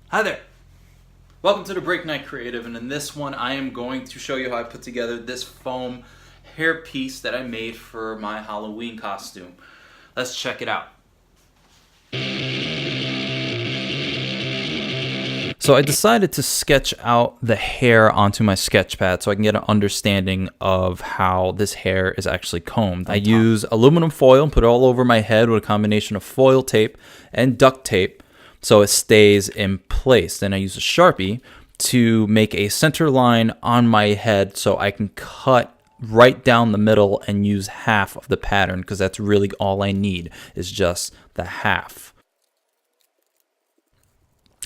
Hi there! Welcome to the Break Knyte Creative, and in this one I am going to show you how I put together this foam hair piece that I made for my Halloween costume. Let's check it out. So I decided to sketch out the hair onto my sketch pad so I can get an understanding of how this hair is actually combed. I use aluminum foil and put it all over my head with a combination of foil tape and duct tape so it stays in place. Then I use a Sharpie to make a center line on my head so I can cut right down the middle and use half of the pattern, because that's really all I need is just the half.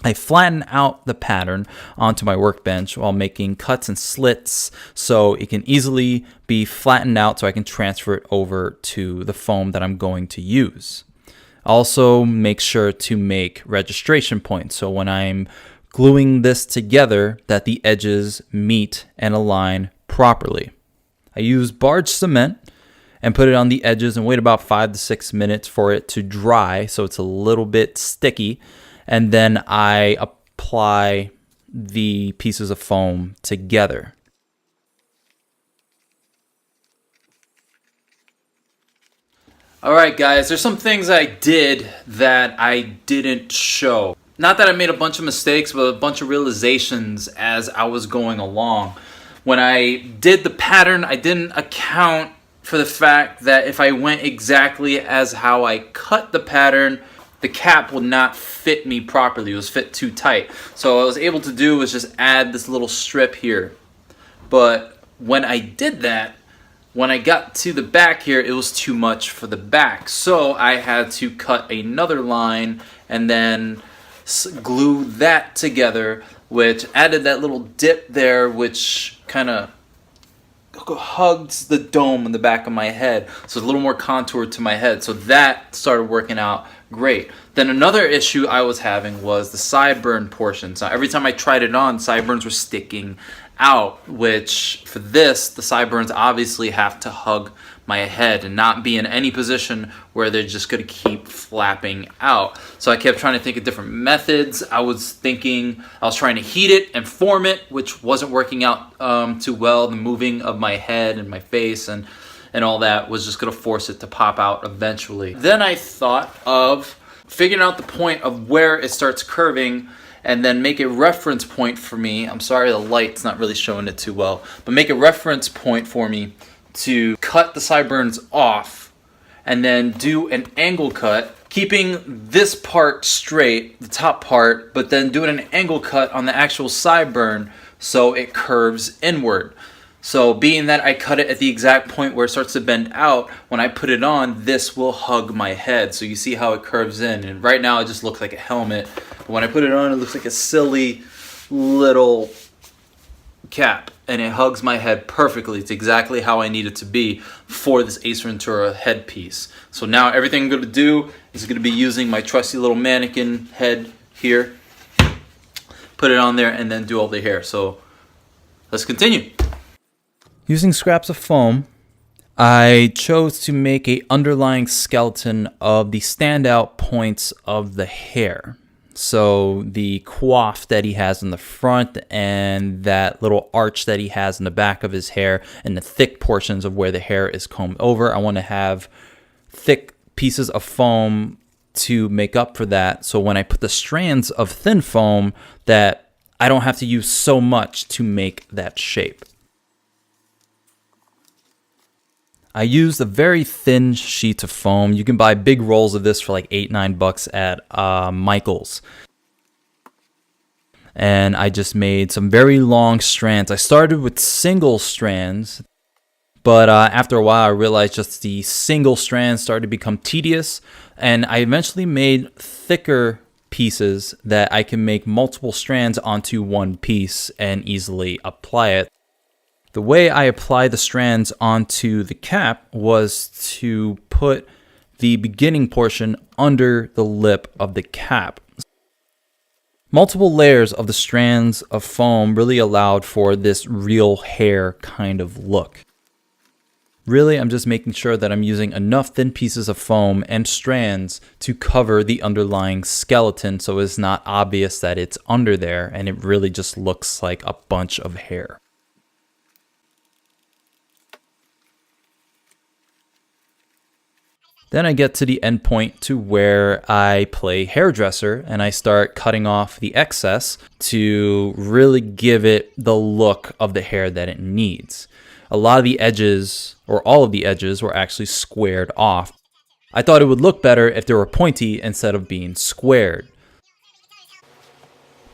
I flatten out the pattern onto my workbench while making cuts and slits so it can easily be flattened out so I can transfer it over to the foam that I'm going to use. Also, make sure to make registration points so when I'm gluing this together that the edges meet and align properly. I use barge cement and put it on the edges and wait about 5 to 6 minutes for it to dry so it's a little bit sticky. And then I apply the pieces of foam together. Alright guys, there's some things I did that I didn't show. Not that I made a bunch of mistakes, but a bunch of realizations as I was going along. When I did the pattern, I didn't account for the fact that if I went exactly as how I cut the pattern, the cap would not fit me properly. It was fit too tight. So what I was able to do was just add this little strip here. But when I did that, when I got to the back here, it was too much for the back. So I had to cut another line and then glue that together, which added that little dip there, which kind of hugs the dome in the back of my head, so it's a little more contoured to my head. So that started working out great. Then another issue I was having was the sideburn portions. Now every time I tried it on, sideburns were sticking out, which for this, the sideburns obviously have to hug my head and not be in any position where they're just going to keep flapping out. So I kept trying to think of different methods. I was trying to heat it and form it, which wasn't working out too well. The moving of my head and my face and all that was just going to force it to pop out eventually. Then I thought of figuring out the point of where it starts curving and then make a reference point for me. I'm sorry the light's not really showing it too well, but make a reference point for me to cut the sideburns off and then do an angle cut, keeping this part straight, the top part, but then doing an angle cut on the actual sideburn so it curves inward. So being that I cut it at the exact point where it starts to bend out, when I put it on, this will hug my head. So you see how it curves in. And right now it just looks like a helmet. But when I put it on, it looks like a silly little cap. And it hugs my head perfectly. It's exactly how I need it to be for this Ace Ventura headpiece. So now everything I'm going to do is going to be using my trusty little mannequin head here. Put it on there and then do all the hair. So let's continue. Using scraps of foam, I chose to make an underlying skeleton of the standout points of the hair. So the coif that he has in the front and that little arch that he has in the back of his hair and the thick portions of where the hair is combed over. I want to have thick pieces of foam to make up for that. So when I put the strands of thin foam, that I don't have to use so much to make that shape. I used a very thin sheet of foam. You can buy big rolls of this for like $8-9 at Michael's. And I just made some very long strands. I started with single strands, but after a while I realized just the single strands started to become tedious. And I eventually made thicker pieces that I can make multiple strands onto one piece and easily apply it. The way I applied the strands onto the cap was to put the beginning portion under the lip of the cap. Multiple layers of the strands of foam really allowed for this real hair kind of look. Really, I'm just making sure that I'm using enough thin pieces of foam and strands to cover the underlying skeleton so it's not obvious that it's under there and it really just looks like a bunch of hair. Then I get to the end point to where I play hairdresser and I start cutting off the excess to really give it the look of the hair that it needs. A lot of the edges, or all of the edges, were actually squared off. I thought it would look better if they were pointy instead of being squared.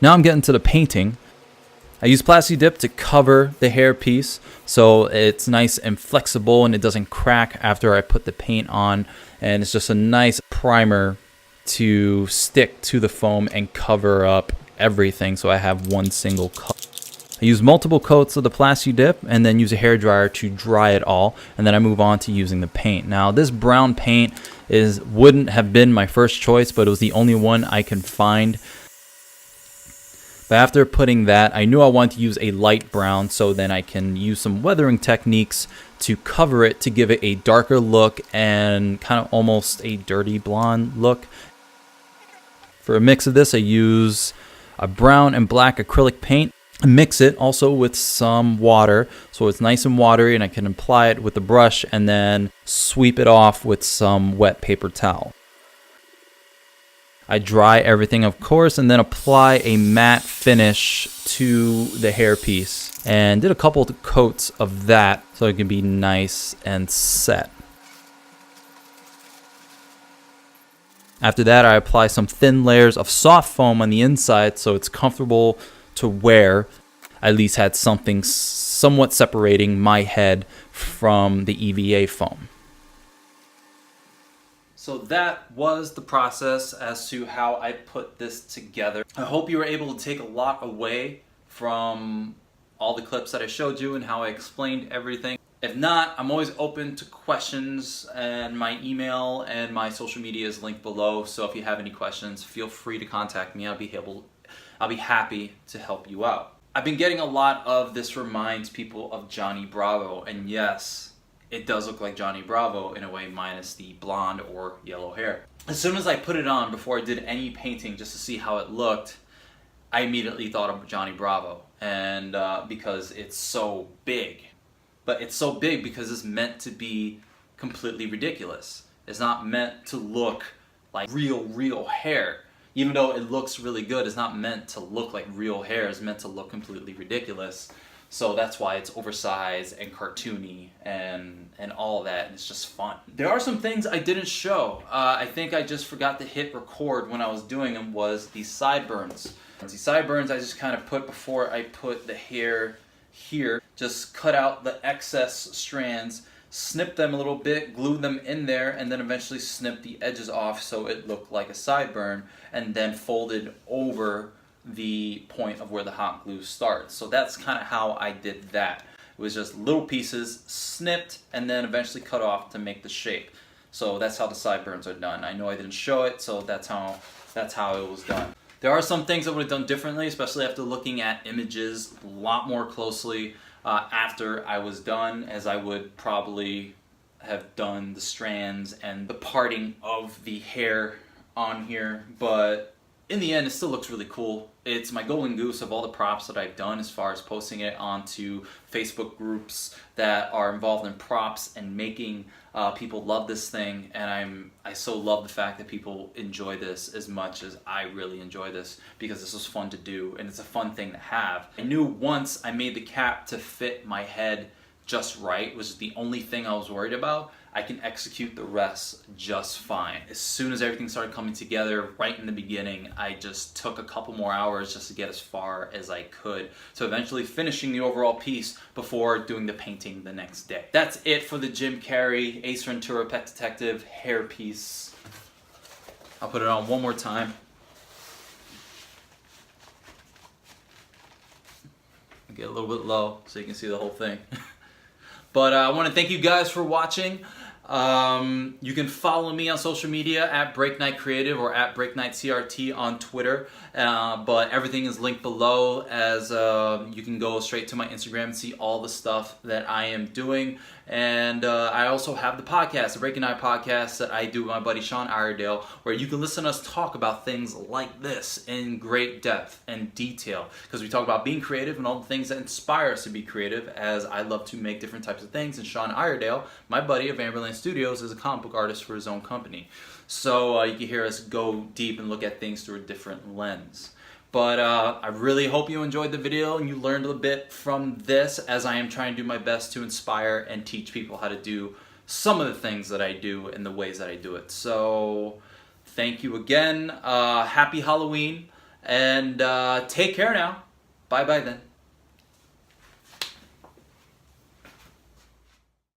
Now I'm getting to the painting. I use Plasti Dip to cover the hair piece so it's nice and flexible and it doesn't crack after I put the paint on, and it's just a nice primer to stick to the foam and cover up everything so I have one single coat. I use multiple coats of the Plasti Dip and then use a hairdryer to dry it all, and then I move on to using the paint. Now this brown paint wouldn't have been my first choice, but it was the only one I can find. But after putting that, I knew I wanted to use a light brown so then I can use some weathering techniques to cover it to give it a darker look and kind of almost a dirty blonde look. For a mix of this, I use a brown and black acrylic paint. I mix it also with some water so it's nice and watery, and I can apply it with the brush and then sweep it off with some wet paper towel. I dry everything, of course, and then apply a matte finish to the hairpiece and did a couple of coats of that so it can be nice and set. After that, I apply some thin layers of soft foam on the inside so it's comfortable to wear. I at least had something somewhat separating my head from the EVA foam. So that was the process as to how I put this together. I hope you were able to take a lot away from all the clips that I showed you and how I explained everything. If not, I'm always open to questions, and my email and my social media is linked below. So if you have any questions, feel free to contact me. I'll be happy to help you out. I've been getting a lot of "this reminds people of Johnny Bravo," and yes, it does look like Johnny Bravo in a way, minus the blonde or yellow hair. As soon as I put it on, before I did any painting just to see how it looked, I immediately thought of Johnny Bravo, and because it's so big. But it's so big because it's meant to be completely ridiculous. It's not meant to look like real hair. Even though it looks really good, it's not meant to look like real hair. It's meant to look completely ridiculous. So that's why it's oversized and cartoony and all that, and it's just fun. There are some things I didn't show. I think I just forgot to hit record when I was doing them, was the sideburns. The sideburns I just kind of put before I put the hair here. Just cut out the excess strands, snip them a little bit, glue them in there, and then eventually snip the edges off so it looked like a sideburn, and then folded over the point of where the hot glue starts. So that's kind of how I did that. It was just little pieces snipped and then eventually cut off to make the shape. So that's how the sideburns are done. I know I didn't show it, so that's how it was done. There are some things I would have done differently, especially after looking at images a lot more closely after I was done, as I would probably have done the strands and the parting of the hair on here, but in the end, it still looks really cool. It's my golden goose of all the props that I've done as far as posting it onto Facebook groups that are involved in props and making people love this thing. And I so love the fact that people enjoy this as much as I really enjoy this, because this was fun to do and it's a fun thing to have. I knew once I made the cap to fit my head just right, which is the only thing I was worried about, I can execute the rest just fine. As soon as everything started coming together right in the beginning, I just took a couple more hours just to get as far as I could, so eventually finishing the overall piece before doing the painting the next day. That's it for the Jim Carrey Ace Ventura Pet Detective hair piece. I'll put it on one more time. Get a little bit low so you can see the whole thing. But I want to thank you guys for watching. You can follow me on social media at Break Knyte Creative or at BreakKnyteCRT on Twitter. But everything is linked below, as you can go straight to my Instagram and see all the stuff that I am doing. And I also have the podcast, the Break Knyte podcast that I do with my buddy Sean Iredale, where you can listen to us talk about things like this in great depth and detail, because we talk about being creative and all the things that inspire us to be creative, as I love to make different types of things. And Sean Iredale, my buddy of Amberland Studios, is a comic book artist for his own company. So you can hear us go deep and look at things through a different lens. But I really hope you enjoyed the video and you learned a bit from this, as I am trying to do my best to inspire and teach people how to do some of the things that I do and the ways that I do it. So thank you again. Happy Halloween, and take care now. Bye-bye then.